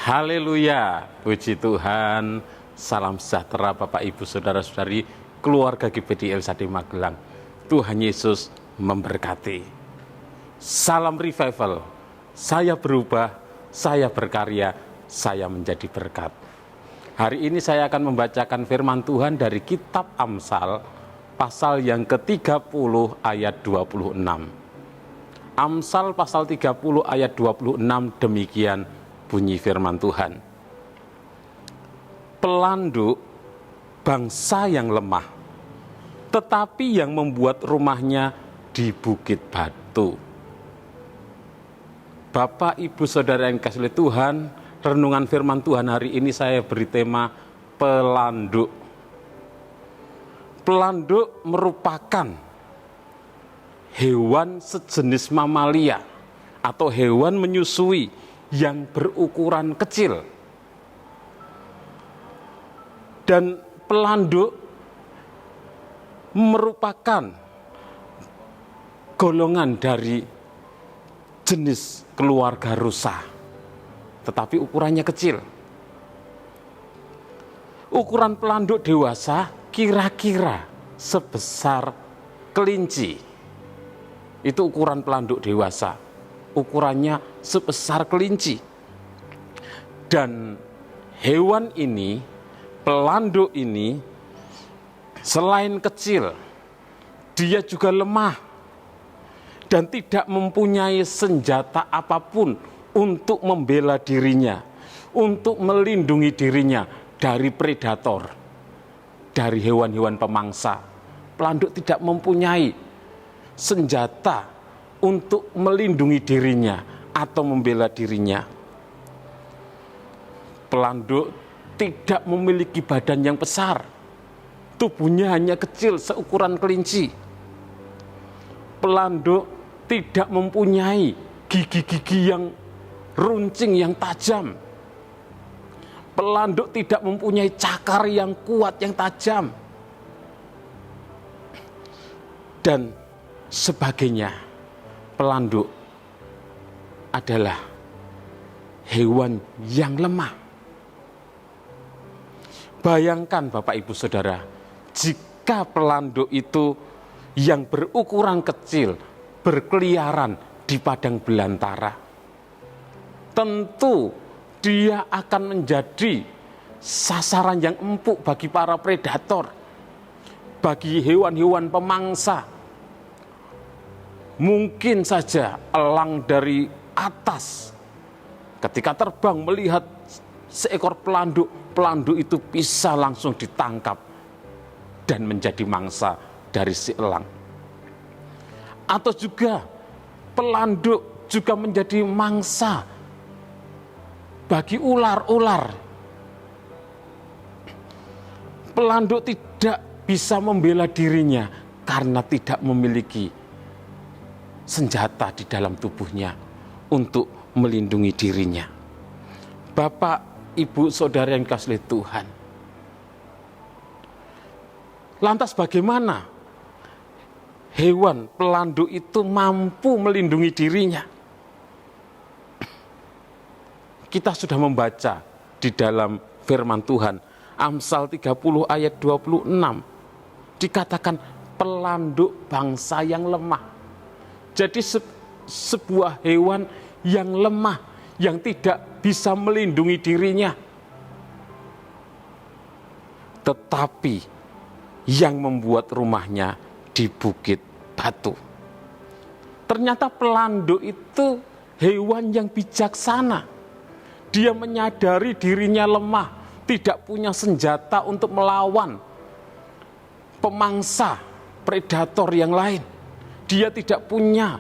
Haleluya, puji Tuhan. Salam sejahtera Bapak Ibu Saudara-saudari keluarga GPD Elsade Magelang. Tuhan Yesus memberkati. Salam revival. Saya berubah, saya berkarya, saya menjadi berkat. Hari ini saya akan membacakan firman Tuhan dari kitab Amsal pasal yang ke-30 ayat 26. Amsal pasal 30 ayat 26 demikian bunyi firman Tuhan. Pelanduk bangsa yang lemah, tetapi yang membuat rumahnya di bukit batu. Bapak, Ibu, Saudara yang kasih Tuhan, renungan firman Tuhan hari ini saya beri tema pelanduk. Pelanduk merupakan hewan sejenis mamalia atau hewan menyusui yang berukuran kecil. Dan pelanduk merupakan golongan dari jenis keluarga rusa, tetapi ukurannya kecil. Ukuran pelanduk dewasa kira-kira sebesar kelinci. Itu ukuran pelanduk dewasa. Ukurannya sebesar kelinci. Dan hewan ini, pelanduk ini, selain kecil, dia juga lemah dan tidak mempunyai senjata apapun untuk membela dirinya, untuk melindungi dirinya dari predator, dari hewan-hewan pemangsa. Pelanduk tidak mempunyai senjata untuk melindungi dirinya atau membela dirinya. Pelanduk tidak memiliki badan yang besar. Tubuhnya hanya kecil seukuran kelinci. Pelanduk tidak mempunyai gigi-gigi yang runcing, yang tajam. Pelanduk tidak mempunyai cakar yang kuat, yang tajam. Dan sebagainya. Pelanduk adalah hewan yang lemah. Bayangkan Bapak Ibu Saudara, jika pelanduk itu yang berukuran kecil berkeliaran di padang belantara, tentu dia akan menjadi sasaran yang empuk bagi para predator, bagi hewan-hewan pemangsa. Mungkin saja elang dari atas ketika terbang melihat seekor pelanduk, pelanduk itu bisa langsung ditangkap dan menjadi mangsa dari si elang. Atau juga pelanduk juga menjadi mangsa bagi ular-ular. Pelanduk tidak bisa membela dirinya karena tidak memiliki senjata di dalam tubuhnya untuk melindungi dirinya. Bapak, Ibu, Saudara yang kasih Tuhan, lantas bagaimana hewan pelanduk itu mampu melindungi dirinya? Kita sudah membaca di dalam firman Tuhan, Amsal 30 ayat 26, dikatakan pelanduk bangsa yang lemah. Jadi sebuah hewan yang lemah, yang tidak bisa melindungi dirinya. Tetapi yang membuat rumahnya di bukit batu. Ternyata pelanduk itu hewan yang bijaksana. Dia menyadari dirinya lemah, tidak punya senjata untuk melawan pemangsa, predator yang lain. Dia tidak punya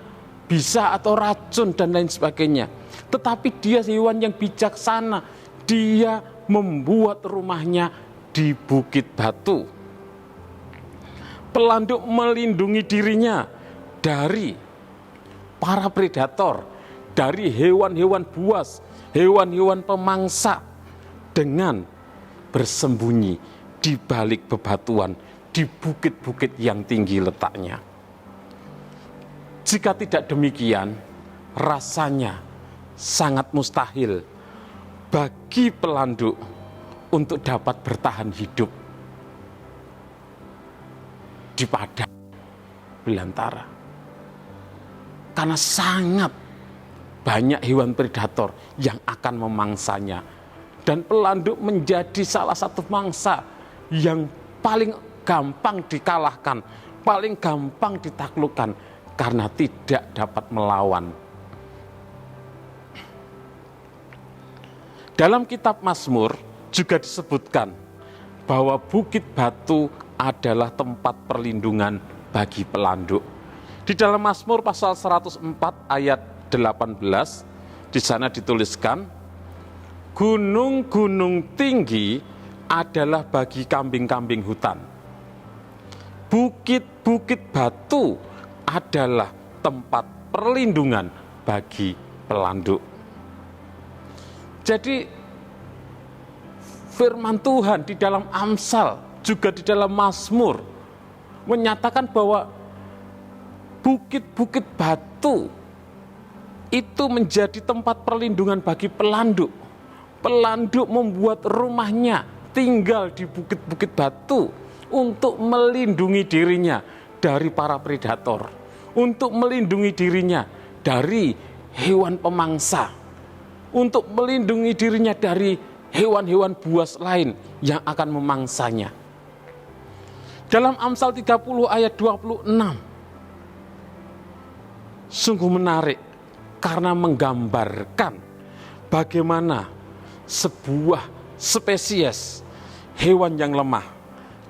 bisa atau racun dan lain sebagainya. Tetapi dia hewan yang bijaksana. Dia membuat rumahnya di bukit batu. Pelanduk melindungi dirinya dari para predator, dari hewan-hewan buas, hewan-hewan pemangsa, dengan bersembunyi di balik bebatuan, di bukit-bukit yang tinggi letaknya. Jika tidak demikian, rasanya sangat mustahil bagi pelanduk untuk dapat bertahan hidup di padang belantara. Karena sangat banyak hewan predator yang akan memangsanya. Dan pelanduk menjadi salah satu mangsa yang paling gampang dikalahkan, paling gampang ditaklukkan karena tidak dapat melawan. Dalam kitab Mazmur juga disebutkan bahwa Bukit Batu adalah tempat perlindungan bagi pelanduk. Di dalam Mazmur pasal 104 ayat 18, di sana dituliskan, gunung-gunung tinggi adalah bagi kambing-kambing hutan. Bukit-bukit batu adalah tempat perlindungan bagi pelanduk. Jadi firman Tuhan di dalam Amsal, juga di dalam Mazmur, menyatakan bahwa bukit-bukit batu itu menjadi tempat perlindungan bagi pelanduk. Pelanduk membuat rumahnya tinggal di bukit-bukit batu untuk melindungi dirinya dari para predator, untuk melindungi dirinya dari hewan pemangsa, untuk melindungi dirinya dari hewan-hewan buas lain yang akan memangsanya. Dalam Amsal 30 ayat 26, sungguh menarik karena menggambarkan bagaimana sebuah spesies hewan yang lemah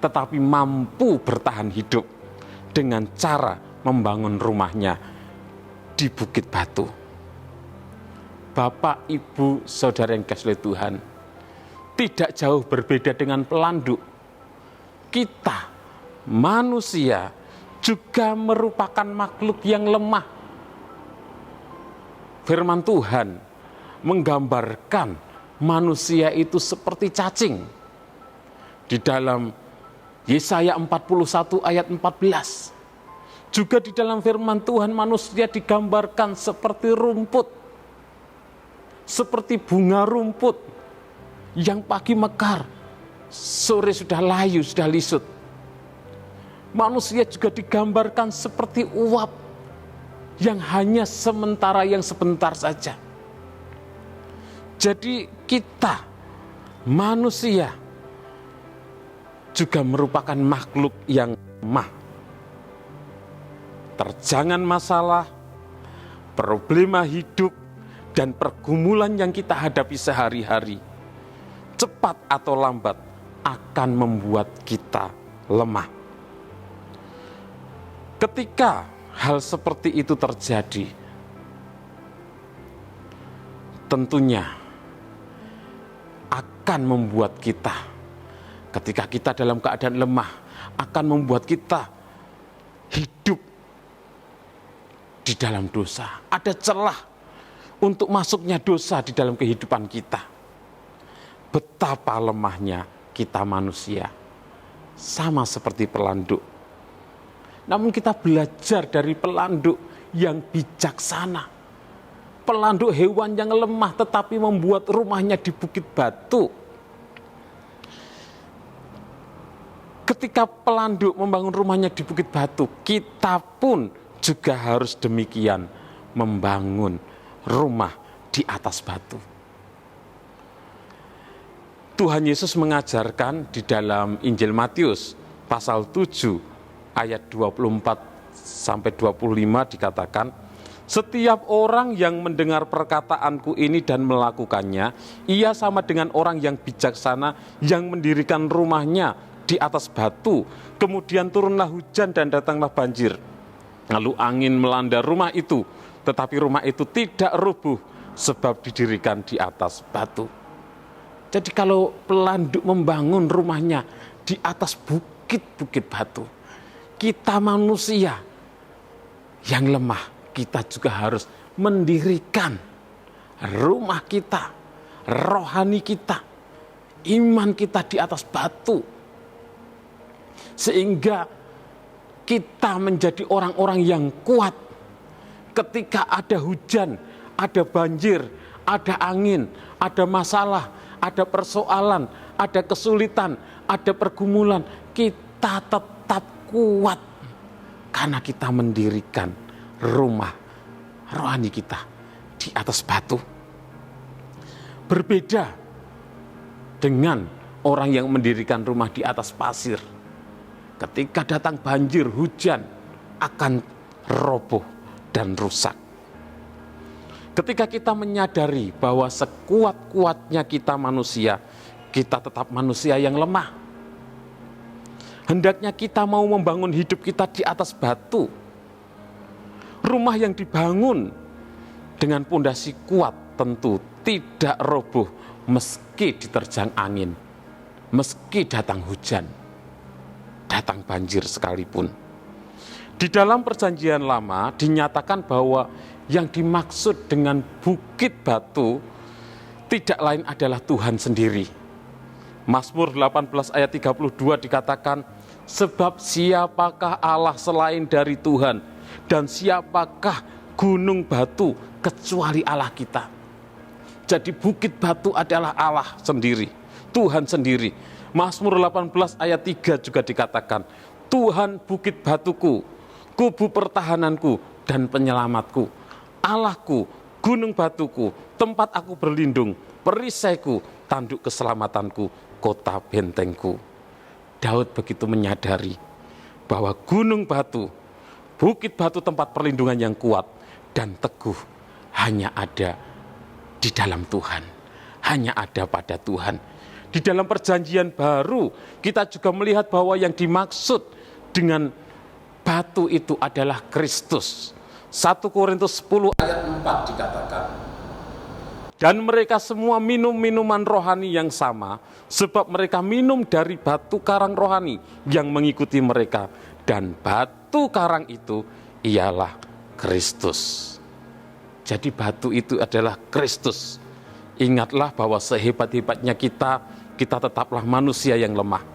tetapi mampu bertahan hidup dengan cara membangun rumahnya di bukit batu. Bapak, Ibu, Saudara yang dikasihi Tuhan, tidak jauh berbeda dengan pelanduk. Kita, manusia, juga merupakan makhluk yang lemah. Firman Tuhan menggambarkan manusia itu seperti cacing. Di dalam Yesaya 41 ayat 14. Juga di dalam firman Tuhan manusia digambarkan seperti rumput, seperti bunga rumput yang pagi mekar, sore sudah layu, sudah lisut. Manusia juga digambarkan seperti uap yang hanya sementara, yang sebentar saja. Jadi kita, manusia, juga merupakan makhluk yang lemah. Terjangan masalah, problema hidup, dan pergumulan yang kita hadapi sehari-hari, cepat atau lambat akan membuat kita lemah. Ketika hal seperti itu terjadi, tentunya akan membuat kita, ketika kita dalam keadaan lemah, akan membuat kita hidup di dalam dosa. Ada celah untuk masuknya dosa di dalam kehidupan kita. Betapa lemahnya kita manusia, sama seperti pelanduk. Namun kita belajar dari pelanduk yang bijaksana. Pelanduk hewan yang lemah tetapi membuat rumahnya di bukit batu. Ketika pelanduk membangun rumahnya di bukit batu, kita pun juga harus demikian, membangun rumah di atas batu. Tuhan Yesus mengajarkan di dalam Injil Matius pasal 7 ayat 24 sampai 25 dikatakan, setiap orang yang mendengar perkataanku ini dan melakukannya, ia sama dengan orang yang bijaksana yang mendirikan rumahnya di atas batu. Kemudian turunlah hujan dan datanglah banjir. Lalu angin melanda rumah itu, tetapi rumah itu tidak rubuh sebab didirikan di atas batu. Jadi kalau pelanduk membangun rumahnya di atas bukit-bukit batu, kita manusia yang lemah, kita juga harus mendirikan rumah kita, rohani kita, iman kita di atas batu. Sehingga kita menjadi orang-orang yang kuat. Ketika ada hujan, ada banjir, ada angin, ada masalah, ada persoalan, ada kesulitan, ada pergumulan, kita tetap kuat karena kita mendirikan rumah rohani kita di atas batu. Berbeda dengan orang yang mendirikan rumah di atas pasir. Ketika datang banjir, hujan akan roboh dan rusak. Ketika kita menyadari bahwa sekuat-kuatnya kita manusia, kita tetap manusia yang lemah. Hendaknya kita mau membangun hidup kita di atas batu. Rumah yang dibangun dengan pondasi kuat tentu tidak roboh meski diterjang angin, meski datang hujan, datang banjir sekalipun. Di dalam Perjanjian Lama dinyatakan bahwa yang dimaksud dengan bukit batu tidak lain adalah Tuhan sendiri. Mazmur 18 ayat 32 dikatakan, sebab siapakah Allah selain dari Tuhan, dan siapakah gunung batu kecuali Allah kita. Jadi bukit batu adalah Allah sendiri, Tuhan sendiri. Mazmur 18 ayat 3 juga dikatakan, Tuhan bukit batuku, kubu pertahananku dan penyelamatku, Allahku, gunung batuku, tempat aku berlindung, perisaiku, tanduk keselamatanku, kota bentengku. Daud begitu menyadari bahwa gunung batu, bukit batu tempat perlindungan yang kuat dan teguh hanya ada di dalam Tuhan, hanya ada pada Tuhan. Di dalam Perjanjian Baru kita juga melihat bahwa yang dimaksud dengan batu itu adalah Kristus. 1 Korintus 10 ayat 4 dikatakan, dan mereka semua minum minuman rohani yang sama, sebab mereka minum dari batu karang rohani yang mengikuti mereka, dan batu karang itu ialah Kristus. Jadi batu itu adalah Kristus. Ingatlah bahwa sehebat-hebatnya kita tetaplah manusia yang lemah.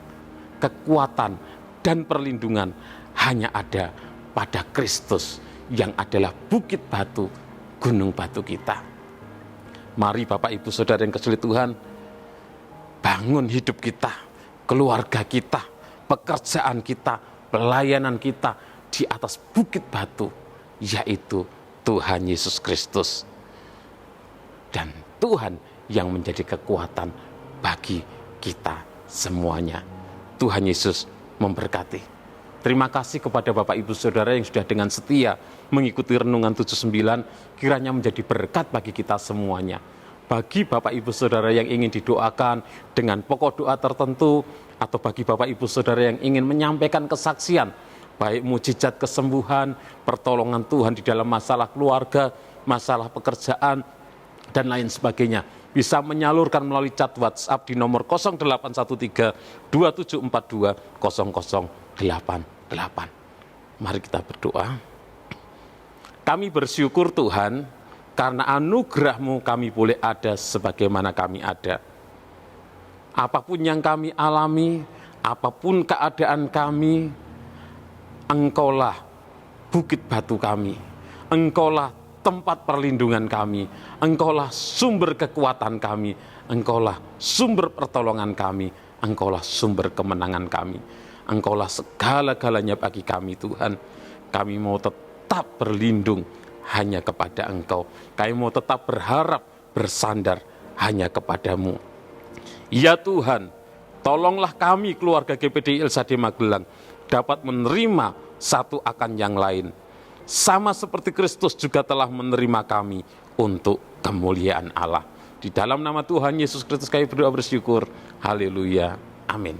Kekuatan dan perlindungan hanya ada pada Kristus yang adalah bukit batu, gunung batu kita. Mari Bapak Ibu Saudara yang kasihi Tuhan, bangun hidup kita, keluarga kita, pekerjaan kita, pelayanan kita di atas bukit batu, yaitu Tuhan Yesus Kristus. Dan Tuhan yang menjadi kekuatan bagi kita semuanya. Tuhan Yesus memberkati. Terima kasih kepada Bapak Ibu Saudara yang sudah dengan setia mengikuti Renungan 79, kiranya menjadi berkat bagi kita semuanya. Bagi Bapak Ibu Saudara yang ingin didoakan dengan pokok doa tertentu, atau bagi Bapak Ibu Saudara yang ingin menyampaikan kesaksian, baik mujizat kesembuhan, pertolongan Tuhan di dalam masalah keluarga, masalah pekerjaan, dan lain sebagainya, bisa menyalurkan melalui chat WhatsApp di nomor 0813 2742 0088. Mari kita berdoa. Kami bersyukur Tuhan, karena anugerah-Mu kami boleh ada sebagaimana kami ada. Apapun yang kami alami, apapun keadaan kami, Engkaulah bukit batu kami, Engkaulah tempat perlindungan kami, Engkaulah sumber kekuatan kami, Engkaulah sumber pertolongan kami, Engkaulah sumber kemenangan kami, Engkaulah segala-galanya bagi kami Tuhan. Kami mau tetap berlindung hanya kepada Engkau. Kami mau tetap berharap, bersandar hanya kepadamu. Ya Tuhan, tolonglah kami keluarga GPDI LSAD Magelang dapat menerima satu akan yang lain. Sama seperti Kristus juga telah menerima kami untuk kemuliaan Allah. Di dalam nama Tuhan Yesus Kristus kami berdoa bersyukur. Haleluya. Amin.